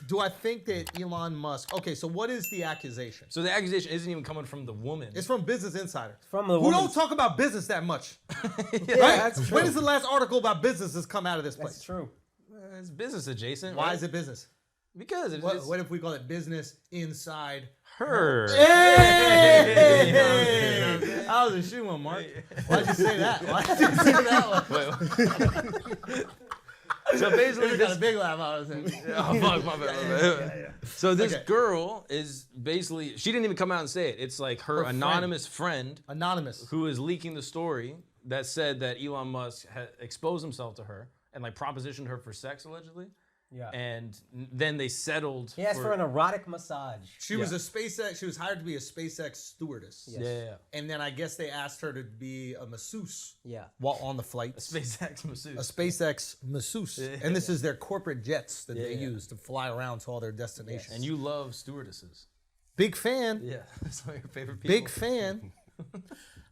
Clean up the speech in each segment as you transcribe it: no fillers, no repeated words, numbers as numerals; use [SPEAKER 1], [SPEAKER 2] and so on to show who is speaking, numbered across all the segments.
[SPEAKER 1] Do I think that Elon Musk? Okay, so what is the accusation?
[SPEAKER 2] So the accusation isn't even coming from the woman.
[SPEAKER 1] It's from Business Insider.
[SPEAKER 3] From the
[SPEAKER 1] who
[SPEAKER 3] woman.
[SPEAKER 1] don't talk about business that much.
[SPEAKER 3] Yeah,
[SPEAKER 1] Right?
[SPEAKER 3] that's true.
[SPEAKER 1] When is the last article about businesses come out of this place?
[SPEAKER 3] That's true.
[SPEAKER 2] It's business adjacent.
[SPEAKER 1] Why
[SPEAKER 2] right?
[SPEAKER 1] is it business?
[SPEAKER 2] Because it's
[SPEAKER 1] What if we call it business inside
[SPEAKER 2] her.
[SPEAKER 1] Hey! I was a shoe one, Mark. Why'd you say that? Why'd you say that one?
[SPEAKER 2] So basically,
[SPEAKER 1] We got a big laugh out of it.
[SPEAKER 2] Oh, fuck, my bad. So this girl is basically, she didn't even come out and say it. It's like her anonymous friend
[SPEAKER 1] Anonymous.
[SPEAKER 2] who is leaking the story that said that Elon Musk had exposed himself to her and like propositioned her for sex allegedly.
[SPEAKER 3] Yeah.
[SPEAKER 2] And then they settled.
[SPEAKER 3] He asked for an erotic massage.
[SPEAKER 1] She was a SpaceX. She was hired to be a SpaceX stewardess.
[SPEAKER 3] Yes.
[SPEAKER 2] Yeah.
[SPEAKER 1] And then I guess they asked her to be a masseuse.
[SPEAKER 3] Yeah.
[SPEAKER 1] While on the flight.
[SPEAKER 2] SpaceX masseuse.
[SPEAKER 1] A SpaceX masseuse. And this is their corporate jets that they use to fly around to all their destinations.
[SPEAKER 2] Yes. And you love stewardesses.
[SPEAKER 1] Big fan.
[SPEAKER 2] Yeah. That's one of your favorite people.
[SPEAKER 1] Big fan.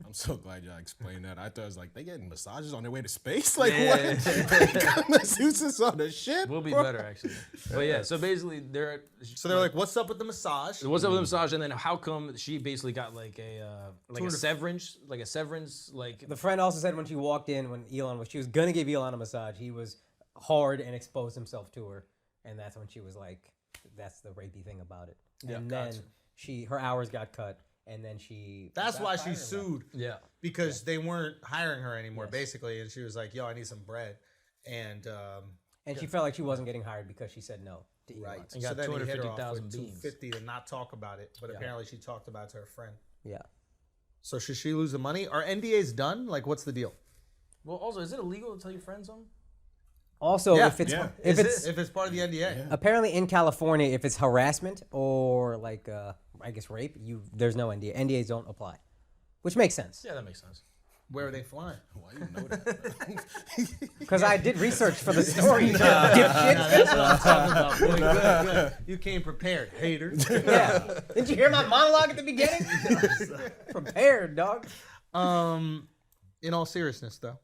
[SPEAKER 4] I'm so glad y'all explained that. I thought it was like, they getting massages on their way to space? Like,
[SPEAKER 2] Yeah.
[SPEAKER 4] what? Masseuses on the ship?
[SPEAKER 2] We'll be
[SPEAKER 4] bro?
[SPEAKER 2] better, actually. But yeah, so basically,
[SPEAKER 1] they're like, what's up with the massage?
[SPEAKER 2] what's up with the massage? And then how come she basically got like a severance, like
[SPEAKER 3] The friend also said when she walked in, when she was gonna give Elon a massage, he was hard and exposed himself to her, and that's when she was like, "That's the rapey thing about it." And then her hours got cut, and then she.
[SPEAKER 1] That's why she sued.
[SPEAKER 2] Yeah.
[SPEAKER 1] Because they weren't hiring her anymore, basically, and she was like, "Yo, I need some bread," and
[SPEAKER 3] she felt like she wasn't getting hired because she said no to Elon.
[SPEAKER 1] right.
[SPEAKER 2] And got
[SPEAKER 1] then he hit her off
[SPEAKER 2] 250,000
[SPEAKER 1] with
[SPEAKER 2] beans.
[SPEAKER 1] 250 to not talk about it, but apparently she talked about it to her friend.
[SPEAKER 3] Yeah.
[SPEAKER 1] So should she lose the money? Are NDAs done? Like, what's the deal?
[SPEAKER 2] Well, also, is it illegal to tell your friends something?
[SPEAKER 3] Also,
[SPEAKER 1] Yeah.
[SPEAKER 3] if it's
[SPEAKER 4] Yeah.
[SPEAKER 3] if it's
[SPEAKER 1] If it's part of the NDA,
[SPEAKER 3] apparently in California, if it's harassment or like I guess rape, there's no NDA. NDAs don't apply, which makes sense.
[SPEAKER 2] Yeah, that makes sense.
[SPEAKER 1] where are they flying?
[SPEAKER 4] Why you know that?
[SPEAKER 3] Because I did research for the story.
[SPEAKER 1] That's what I'm talking about. Boy, good. You came prepared, hater.
[SPEAKER 3] Yeah. Didn't you hear my monologue at the beginning? Prepared, dog.
[SPEAKER 1] In all seriousness, though,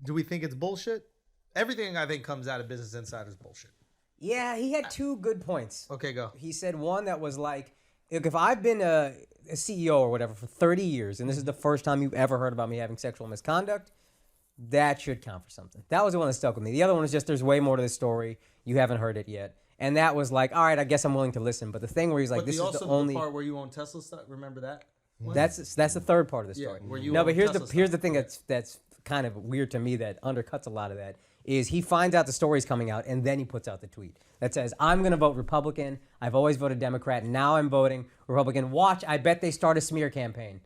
[SPEAKER 1] do we think it's bullshit? Everything I think comes out of Business Insider is bullshit.
[SPEAKER 3] Yeah, he had two good points.
[SPEAKER 1] Okay, go.
[SPEAKER 3] He said one that was like, if I've been a CEO or whatever for 30 years, and this is the first time you've ever heard about me having sexual misconduct, that should count for something. That was the one that stuck with me. The other one is just there's way more to this story. You haven't heard it yet. And that was like, all right, I guess I'm willing to listen. But the thing where he's like,
[SPEAKER 1] But
[SPEAKER 3] this is
[SPEAKER 1] also
[SPEAKER 3] the only...
[SPEAKER 1] part where you own Tesla stock. Remember that?
[SPEAKER 3] That's the third part of the story.
[SPEAKER 1] Yeah, where you
[SPEAKER 3] no,
[SPEAKER 1] own
[SPEAKER 3] but here's
[SPEAKER 1] Tesla
[SPEAKER 3] here's
[SPEAKER 1] stock.
[SPEAKER 3] the thing that's kind of weird to me that undercuts a lot of that is he finds out the story's coming out and then he puts out the tweet that says, I'm going to vote Republican. I've always voted Democrat. Now I'm voting Republican. Watch, I bet they start a smear campaign.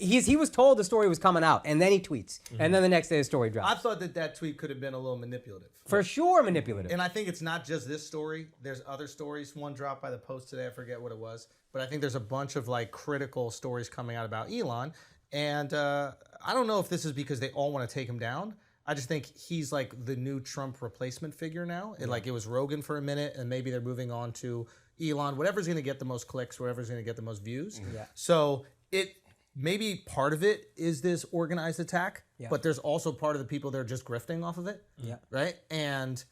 [SPEAKER 3] He was told the story was coming out and then he tweets. And then the next day the story drops.
[SPEAKER 1] I thought that tweet could have been a little manipulative.
[SPEAKER 3] For sure manipulative.
[SPEAKER 1] And I think it's not just this story. There's other stories. One dropped by the Post today. I forget what it was. But I think there's a bunch of like critical stories coming out about Elon. And I don't know if this is because they all want to take him down. I just think he's like the new Trump replacement figure now. And like it was Rogan for a minute and maybe they're moving on to Elon. Whatever's going to get the most clicks, whatever's going to get the most views.
[SPEAKER 3] Yeah.
[SPEAKER 1] So maybe part of it is this organized attack, but there's also part of the people that are just grifting off of it.
[SPEAKER 3] Yeah.
[SPEAKER 1] Right? And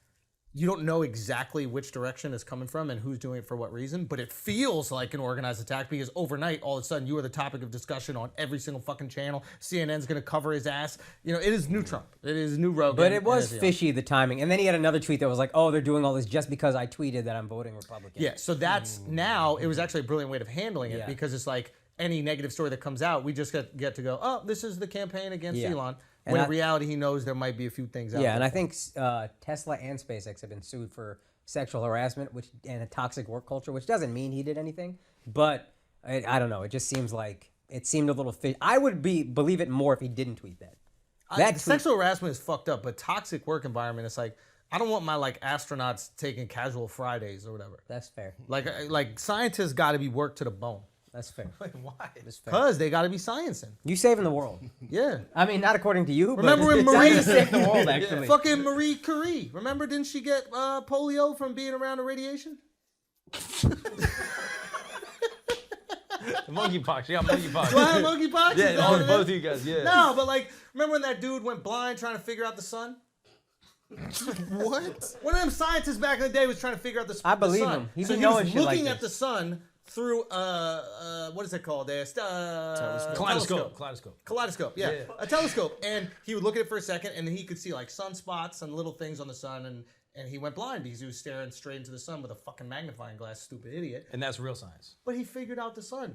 [SPEAKER 1] you don't know exactly which direction it's coming from and who's doing it for what reason, but it feels like an organized attack because overnight, all of a sudden, you are the topic of discussion on every single fucking channel. CNN's going to cover his ass. You know, it is new Trump. It is new Rogan.
[SPEAKER 3] But it was
[SPEAKER 1] and
[SPEAKER 3] fishy, the timing. And then he had another tweet that was like, oh, they're doing all this just because I tweeted that I'm voting Republican.
[SPEAKER 1] Yeah, so that's now, it was actually a brilliant way of handling it because it's like any negative story that comes out, we just get to go, oh, this is the campaign against Elon. When in reality, he knows there might be a few things out there.
[SPEAKER 3] Yeah, and I think Tesla and SpaceX have been sued for sexual harassment and a toxic work culture, which doesn't mean he did anything. But I don't know. It just seems like it seemed a little I would believe it more if he didn't tweet that.
[SPEAKER 1] Sexual harassment is fucked up, but toxic work environment, it's like, I don't want my like astronauts taking casual Fridays or whatever.
[SPEAKER 3] That's fair.
[SPEAKER 1] Like scientists got to be worked to the bone.
[SPEAKER 3] That's fair.
[SPEAKER 2] Wait, why?
[SPEAKER 3] That's fair.
[SPEAKER 1] Because they got to be sciencing.
[SPEAKER 3] You saving the world.
[SPEAKER 1] Yeah.
[SPEAKER 3] I mean, not according to you,
[SPEAKER 1] Remember
[SPEAKER 3] but
[SPEAKER 1] when
[SPEAKER 3] it's
[SPEAKER 1] Marie
[SPEAKER 3] to save the world, actually.
[SPEAKER 1] Fucking Marie Curie. Remember, didn't she get polio from being around the radiation?
[SPEAKER 2] Monkeypox. You got monkeypox.
[SPEAKER 1] Do I have monkeypox?
[SPEAKER 2] Yeah, both of you guys. Yeah.
[SPEAKER 1] No, but like, remember when that dude went blind trying to figure out the sun?
[SPEAKER 4] What?
[SPEAKER 1] One of them scientists back in the day was trying to figure out the sun.
[SPEAKER 3] I believe him. He
[SPEAKER 1] so
[SPEAKER 3] be
[SPEAKER 1] he
[SPEAKER 3] knowing
[SPEAKER 1] was
[SPEAKER 3] shit like
[SPEAKER 1] looking at
[SPEAKER 3] this.
[SPEAKER 1] the sun through what is it called? Kaleidoscope. Yeah, a telescope. And he would look at it for a second, and then he could see like sunspots and little things on the sun, and he went blind because he was staring straight into the sun with a fucking magnifying glass. Stupid idiot.
[SPEAKER 2] And that's real science.
[SPEAKER 1] But he figured out the sun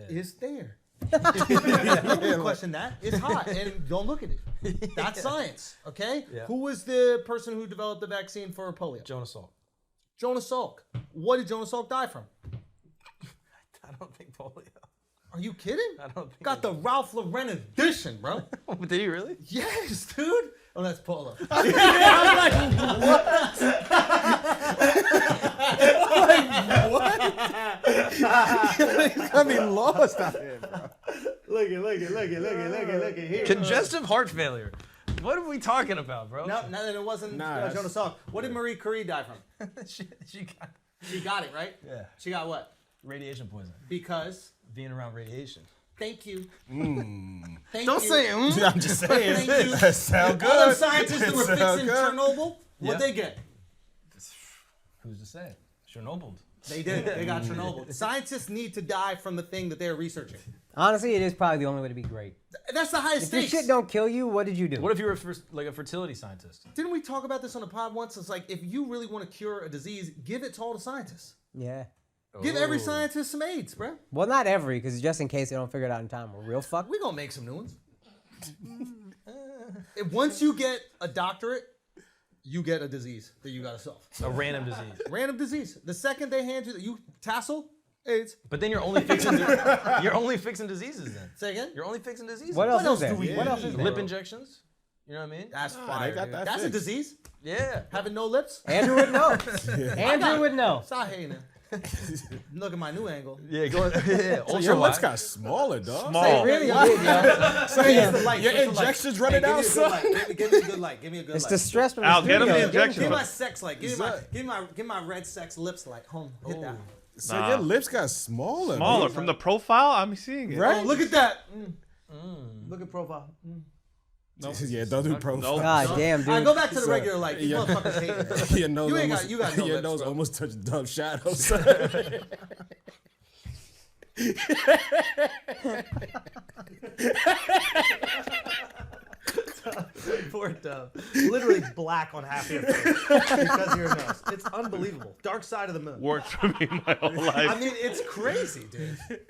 [SPEAKER 1] is there.
[SPEAKER 4] Yeah.
[SPEAKER 1] Nobody question that. It's hot, and don't look at it. That's science, okay?
[SPEAKER 2] Yeah.
[SPEAKER 1] Who was the person who developed the vaccine for polio?
[SPEAKER 2] Jonas Salk.
[SPEAKER 1] Jonas Salk. What did Jonas Salk die from?
[SPEAKER 2] I don't think polio.
[SPEAKER 1] Are you kidding?
[SPEAKER 2] I don't think.
[SPEAKER 1] Got the Ralph Lauren edition, bro.
[SPEAKER 2] Did he really?
[SPEAKER 1] Yes, dude. Oh, that's polo.
[SPEAKER 4] He's gonna be lost out here, bro.
[SPEAKER 1] Look at here.
[SPEAKER 2] Congestive heart failure. What are we talking about, bro?
[SPEAKER 1] No, it wasn't Jonas Salk. What did Marie Curie die from? She got it, right?
[SPEAKER 2] Yeah.
[SPEAKER 1] She got what?
[SPEAKER 2] Radiation poisoning.
[SPEAKER 1] Because?
[SPEAKER 2] Being around radiation.
[SPEAKER 1] Thank you. Thank
[SPEAKER 2] Don't
[SPEAKER 1] you.
[SPEAKER 2] say
[SPEAKER 4] I'm just saying.
[SPEAKER 1] Thank you.
[SPEAKER 4] That sound good.
[SPEAKER 1] All them scientists that were
[SPEAKER 4] That sound
[SPEAKER 1] fixing
[SPEAKER 4] good.
[SPEAKER 1] Chernobyl, what'd
[SPEAKER 2] Yeah.
[SPEAKER 1] they get?
[SPEAKER 2] Who's to say? Chernobyl.
[SPEAKER 1] They did. They got Chernobyl. Scientists need to die from the thing that they're researching.
[SPEAKER 3] Honestly, it is probably the only way to be great.
[SPEAKER 1] That's the highest
[SPEAKER 3] If your
[SPEAKER 1] stakes.
[SPEAKER 3] shit don't kill you, what did you do?
[SPEAKER 2] What if you were like a fertility scientist?
[SPEAKER 1] Didn't we talk about this on the pod once? It's like, if you really want to cure a disease, give it to all the scientists.
[SPEAKER 3] Yeah.
[SPEAKER 1] Give every scientist some AIDS, bro.
[SPEAKER 3] Well, not every, because just in case they don't figure it out in time, we're real fucked.
[SPEAKER 1] We're going to make some new ones. Once you get a doctorate, you get a disease that you got to solve.
[SPEAKER 2] A random disease.
[SPEAKER 1] Random disease. The second they hand you tassel, AIDS.
[SPEAKER 2] But then you're only fixing diseases then.
[SPEAKER 1] Say again?
[SPEAKER 2] You're only fixing diseases.
[SPEAKER 3] What else
[SPEAKER 1] else
[SPEAKER 3] is there?
[SPEAKER 1] do we
[SPEAKER 3] What else is
[SPEAKER 1] need?
[SPEAKER 3] there?
[SPEAKER 2] Lip injections. You know what I mean?
[SPEAKER 1] That's
[SPEAKER 4] Nah,
[SPEAKER 1] fire.
[SPEAKER 4] they got
[SPEAKER 1] dude.
[SPEAKER 4] that
[SPEAKER 1] That's a
[SPEAKER 4] fixed.
[SPEAKER 1] disease?
[SPEAKER 2] Yeah.
[SPEAKER 1] Having no lips?
[SPEAKER 3] Andrew would know. Andrew would know.
[SPEAKER 1] Stop hating. Look at my new angle.
[SPEAKER 2] Yeah, go ahead. Yeah,
[SPEAKER 4] So
[SPEAKER 2] ultra
[SPEAKER 4] your lips
[SPEAKER 2] wide.
[SPEAKER 4] got smaller, dog.
[SPEAKER 3] They really did, yo.
[SPEAKER 4] So
[SPEAKER 1] It's the light.
[SPEAKER 4] your
[SPEAKER 1] It's the light.
[SPEAKER 4] injections running
[SPEAKER 1] Hey,
[SPEAKER 4] out, son.
[SPEAKER 1] give me a good light. Give me a good
[SPEAKER 3] It's
[SPEAKER 1] light.
[SPEAKER 3] the stress from
[SPEAKER 5] Al,
[SPEAKER 3] the
[SPEAKER 5] get him
[SPEAKER 3] studio.
[SPEAKER 5] the injection.
[SPEAKER 1] Give me my sex light. Give me
[SPEAKER 4] that-
[SPEAKER 1] my red sex lips light. Home. Hit that.
[SPEAKER 4] So
[SPEAKER 5] Nah.
[SPEAKER 4] your lips got smaller.
[SPEAKER 5] Smaller
[SPEAKER 4] man.
[SPEAKER 5] from the profile. I'm seeing it.
[SPEAKER 4] Right?
[SPEAKER 1] Oh, look at that. Look at profile.
[SPEAKER 4] Yeah, don't do profile.
[SPEAKER 3] God damn, dude.
[SPEAKER 1] All right, go back to the
[SPEAKER 4] So-
[SPEAKER 1] regular light. These
[SPEAKER 4] Yeah.
[SPEAKER 1] motherfuckers hate it.
[SPEAKER 4] Your nose
[SPEAKER 1] You ain't got-
[SPEAKER 4] almost,
[SPEAKER 1] you got no
[SPEAKER 4] your
[SPEAKER 1] lips,
[SPEAKER 4] nose
[SPEAKER 1] bro.
[SPEAKER 4] almost touched dumb shadows. son.
[SPEAKER 1] Poor Dove. Literally black on half your face because of your nose. It's unbelievable. Dark side of the moon.
[SPEAKER 5] Worked for me my whole life.
[SPEAKER 1] I mean, it's crazy, dude.
[SPEAKER 3] It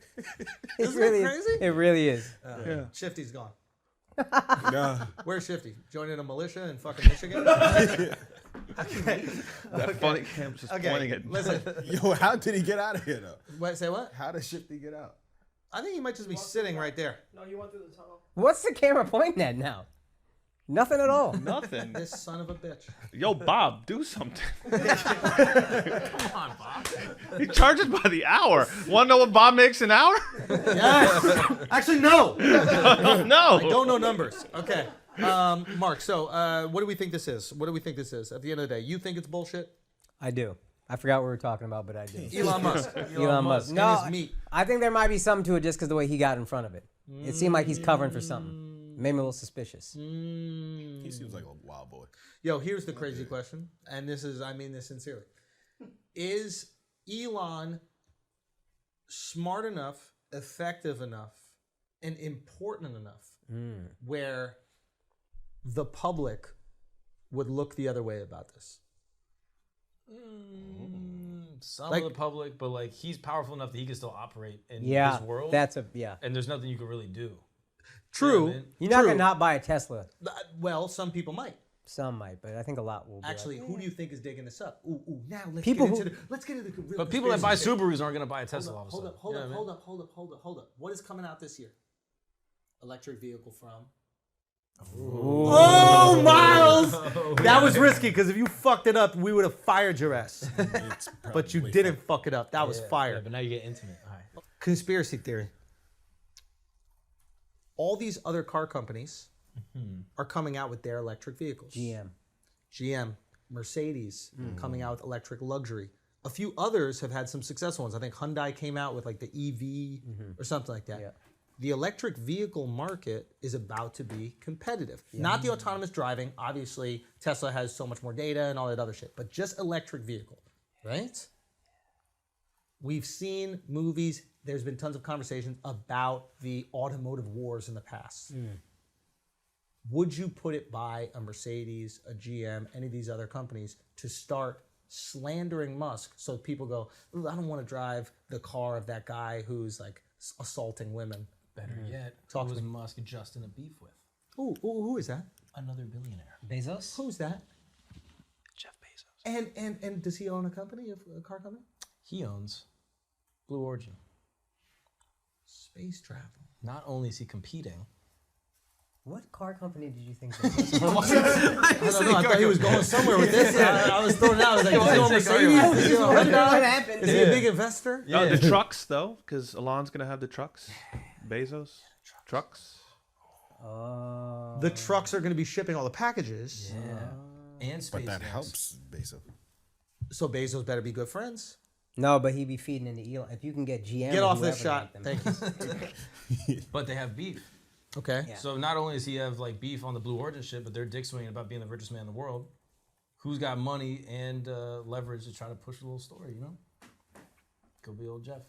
[SPEAKER 1] Isn't
[SPEAKER 3] really
[SPEAKER 1] that
[SPEAKER 3] is.
[SPEAKER 1] crazy?
[SPEAKER 3] It really is.
[SPEAKER 5] Yeah.
[SPEAKER 1] Shifty's gone.
[SPEAKER 4] Nah.
[SPEAKER 1] Where's Shifty? Joining a militia in fucking Michigan? Okay.
[SPEAKER 5] That funny cam's just pointing
[SPEAKER 1] Okay.
[SPEAKER 5] at
[SPEAKER 1] Listen.
[SPEAKER 4] Yo, how did he get out of here, though?
[SPEAKER 1] Wait, say what?
[SPEAKER 4] How did Shifty get out?
[SPEAKER 1] I think he might just be sitting right there.
[SPEAKER 3] What's the camera pointing at now? Nothing at all.
[SPEAKER 5] nothing.
[SPEAKER 1] This son of a bitch.
[SPEAKER 5] Yo, Bob, do something.
[SPEAKER 2] Come on, Bob.
[SPEAKER 5] He charges by the hour. Want to know what Bob makes an hour?
[SPEAKER 1] Yes. Actually, no.
[SPEAKER 5] No.
[SPEAKER 1] I don't know numbers. Okay. Mark, so what do we think this is? What do we think this is? At the end of the day, you think it's bullshit?
[SPEAKER 3] I do. I forgot what we were talking about, but I do.
[SPEAKER 1] Elon Musk.
[SPEAKER 3] Elon Musk.
[SPEAKER 1] and
[SPEAKER 3] No,
[SPEAKER 1] his meat.
[SPEAKER 3] I think there might be something to it just because the way he got in front of it. It seemed like he's covering for something. Made me a little suspicious.
[SPEAKER 4] He seems like a wild boy.
[SPEAKER 1] Yo, here's the crazy question, and I mean this sincerely. Is Elon smart enough, effective enough, and important enough where the public would look the other way about this?
[SPEAKER 2] Some
[SPEAKER 1] Like-
[SPEAKER 2] of the public, but like he's powerful enough that he can still operate in
[SPEAKER 3] Yeah,
[SPEAKER 2] his world.
[SPEAKER 3] yeah.
[SPEAKER 2] And there's nothing you can really do.
[SPEAKER 1] True.
[SPEAKER 2] Yeah, man.
[SPEAKER 3] You're not
[SPEAKER 1] true.
[SPEAKER 3] gonna not buy a Tesla.
[SPEAKER 1] Well, some people might.
[SPEAKER 3] Some might, but I think a lot will. Be
[SPEAKER 1] Actually,
[SPEAKER 3] like,
[SPEAKER 1] who do you think is digging this up? Ooh, now let's
[SPEAKER 3] People
[SPEAKER 1] get
[SPEAKER 3] who-
[SPEAKER 1] into the let's get into the real
[SPEAKER 2] But people that buy
[SPEAKER 1] conspiracy shit.
[SPEAKER 2] Subarus aren't gonna buy a Tesla all of a
[SPEAKER 1] Hold
[SPEAKER 2] sudden.
[SPEAKER 1] up, hold
[SPEAKER 2] You
[SPEAKER 1] up,
[SPEAKER 2] know
[SPEAKER 1] hold
[SPEAKER 2] what
[SPEAKER 1] up, hold up. What is coming out this year? Electric vehicle from.
[SPEAKER 3] Ooh.
[SPEAKER 1] Oh, Miles! That was risky because if you fucked it up, we would have fired your ass.
[SPEAKER 4] It's
[SPEAKER 1] But you
[SPEAKER 4] probably
[SPEAKER 1] didn't fuck it up. That
[SPEAKER 2] I
[SPEAKER 1] was
[SPEAKER 2] mean?
[SPEAKER 1] fire.
[SPEAKER 2] Yeah, but now you get intimate. All right.
[SPEAKER 1] Conspiracy theory. All these other car companies are coming out with their electric vehicles. GM, Mercedes coming out with electric luxury. A few others have had some successful ones. I think Hyundai came out with like the EV or something like that.
[SPEAKER 3] Yeah.
[SPEAKER 1] the electric vehicle market is about to be competitive. Not the autonomous driving. Obviously, Tesla has so much more data and all that other shit, but just electric vehicle, right? We've seen movies. There's been tons of conversations about the automotive wars in the past. Would you put it by a Mercedes, a GM, any of these other companies to start slandering Musk so people go, ooh, I don't want to drive the car of that guy who's like assaulting women?
[SPEAKER 2] Better yet,
[SPEAKER 1] Talk
[SPEAKER 2] who
[SPEAKER 1] to
[SPEAKER 2] was
[SPEAKER 1] me.
[SPEAKER 2] Musk just in a beef with?
[SPEAKER 1] Ooh, who is that?
[SPEAKER 2] Another billionaire.
[SPEAKER 3] Bezos?
[SPEAKER 1] Who's that?
[SPEAKER 2] Jeff Bezos.
[SPEAKER 1] And does he own a company, a car company?
[SPEAKER 2] He owns Blue Origin.
[SPEAKER 1] Space travel.
[SPEAKER 2] Not only is he competing.
[SPEAKER 3] What car company did you think Bezos
[SPEAKER 1] I don't know. I thought he was going somewhere with this. I was throwing it out. I was like, is he on Mercedes? Is he on
[SPEAKER 3] What
[SPEAKER 1] Hyundai?
[SPEAKER 3] happened?
[SPEAKER 1] Is he a big investor?
[SPEAKER 5] The trucks though, because Elon's gonna have the trucks. Bezos, trucks.
[SPEAKER 1] The trucks are going to be shipping all the packages.
[SPEAKER 2] Yeah. And space
[SPEAKER 4] But that
[SPEAKER 2] gas.
[SPEAKER 4] helps, basically.
[SPEAKER 1] So Bezos better be good friends.
[SPEAKER 3] No, but he'd be feeding into Elon. If you can get GM,
[SPEAKER 1] Get
[SPEAKER 3] or
[SPEAKER 1] off this
[SPEAKER 3] whoever
[SPEAKER 1] shot.
[SPEAKER 3] to make them-
[SPEAKER 1] Thank you.
[SPEAKER 2] But they have beef.
[SPEAKER 1] Okay.
[SPEAKER 3] Yeah.
[SPEAKER 2] So not only does he have like beef on the Blue Origin shit, but they're dick swinging about being the richest man in the world. Who's got money and leverage to try to push a little story, you know? Could be old Jeff.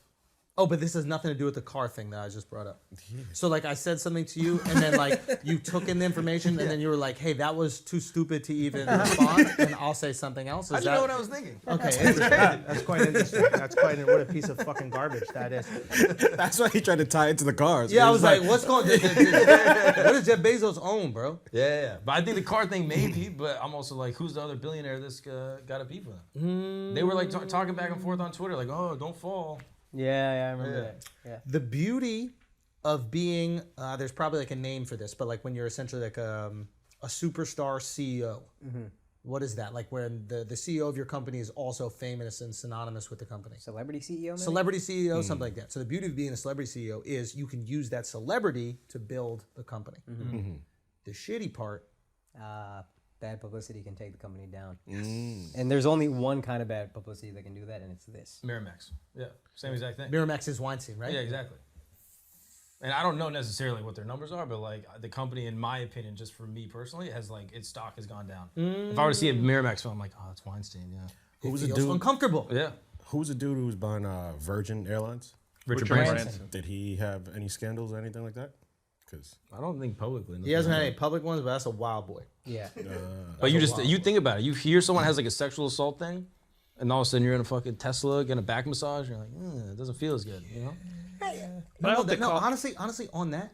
[SPEAKER 1] Oh, but this has nothing to do with the car thing that I just brought up. So like I said something to you and then like you took in the information and then you were like, hey, that was too stupid to even respond and I'll say something else.
[SPEAKER 2] How'd you know what I was thinking?
[SPEAKER 1] Okay, interesting. That's quite interesting. That's quite what a piece of fucking garbage that is.
[SPEAKER 4] That's why he tried to tie it to the cars.
[SPEAKER 1] Yeah, I
[SPEAKER 4] It
[SPEAKER 1] was like, what's going what does Jeff Bezos own, bro?
[SPEAKER 2] Yeah. But I think the car thing maybe, but I'm also like, who's the other billionaire that's got a beef with him? They were like talking back and forth on Twitter, like, oh, don't fall.
[SPEAKER 3] Yeah, I remember that. Yeah.
[SPEAKER 1] The beauty of being, there's probably like a name for this, but like when you're essentially like a superstar CEO. What is that? Like when the CEO of your company is also famous and synonymous with the company.
[SPEAKER 3] Celebrity CEO, maybe?
[SPEAKER 1] Celebrity CEO, something like that. So the beauty of being a celebrity CEO is you can use that celebrity to build the company. The shitty part,
[SPEAKER 3] Bad publicity can take the company down. And there's only one kind of bad publicity that can do that, and it's this.
[SPEAKER 2] Miramax. Yeah, same exact thing.
[SPEAKER 1] Miramax is Weinstein, right?
[SPEAKER 2] Yeah, exactly. And I don't know necessarily what their numbers are, but like the company, in my opinion, just for me personally, has like its stock has gone down. If I were to see a Miramax film, I'm like, oh, it's Weinstein. Yeah.
[SPEAKER 1] Who
[SPEAKER 4] was the
[SPEAKER 1] feels
[SPEAKER 4] dude?
[SPEAKER 1] uncomfortable.
[SPEAKER 2] Yeah.
[SPEAKER 4] Who was the dude who was buying Virgin Airlines?
[SPEAKER 2] Richard
[SPEAKER 5] Branson.
[SPEAKER 2] Branson.
[SPEAKER 4] Did he have any scandals or anything like that? Because
[SPEAKER 2] I don't think publicly.
[SPEAKER 1] He hasn't had any public ones, but that's a wild boy.
[SPEAKER 3] Yeah.
[SPEAKER 2] But you think about it. You hear someone has like a sexual assault thing, and all of a sudden you're in a fucking Tesla getting a back massage. And you're like, it doesn't feel as good, you know?
[SPEAKER 5] But I hope they call-
[SPEAKER 1] honestly, on that,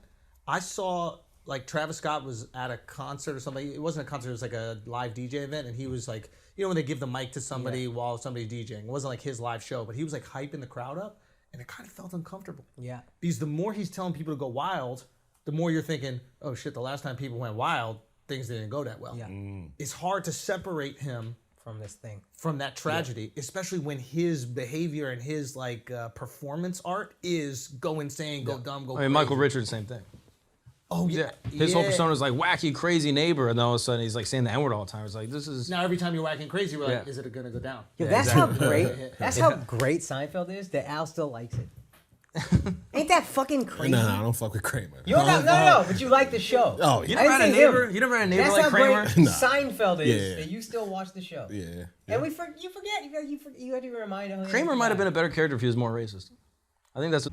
[SPEAKER 1] I saw like Travis Scott was at a concert or something. It wasn't a concert; it was like a live DJ event, and he was like, you know, when they give the mic to somebody while somebody's DJing. It wasn't like his live show, but he was like hyping the crowd up, and it kind of felt uncomfortable.
[SPEAKER 3] Yeah.
[SPEAKER 1] Because the more he's telling people to go wild, the more you're thinking, oh shit, the last time people went wild, things didn't go that well.
[SPEAKER 3] Yeah.
[SPEAKER 1] It's hard to separate him
[SPEAKER 3] From this thing.
[SPEAKER 1] from that tragedy, especially when his behavior and his like performance art is go insane, go dumb, go
[SPEAKER 2] I
[SPEAKER 1] crazy.
[SPEAKER 2] mean, Michael Richards, same thing.
[SPEAKER 1] Oh yeah.
[SPEAKER 2] His whole persona is like wacky, crazy neighbor, and then all of a sudden he's like saying the N-word all the time. It's like, this is.
[SPEAKER 1] Now every time you're whacking crazy, we're like,
[SPEAKER 2] Yeah.
[SPEAKER 1] is it gonna go down?
[SPEAKER 3] Yeah, that's how great. That's how great Seinfeld is. That Al still likes it. Ain't that fucking crazy?
[SPEAKER 4] no, I don't fuck with Kramer.
[SPEAKER 3] You don't have, no, but you like the show.
[SPEAKER 4] Oh,
[SPEAKER 2] You
[SPEAKER 4] yeah.
[SPEAKER 2] never
[SPEAKER 3] I
[SPEAKER 2] had a
[SPEAKER 3] didn't say him.
[SPEAKER 2] neighbor? You never had a neighbor
[SPEAKER 3] That's
[SPEAKER 2] like
[SPEAKER 3] how
[SPEAKER 2] Kramer?
[SPEAKER 3] great
[SPEAKER 4] Nah.
[SPEAKER 3] Seinfeld is.
[SPEAKER 4] Yeah.
[SPEAKER 3] That you still watch the show.
[SPEAKER 4] Yeah.
[SPEAKER 3] And you forget. You had to remind him.
[SPEAKER 2] Kramer might have been a better character if he was more racist. I think that's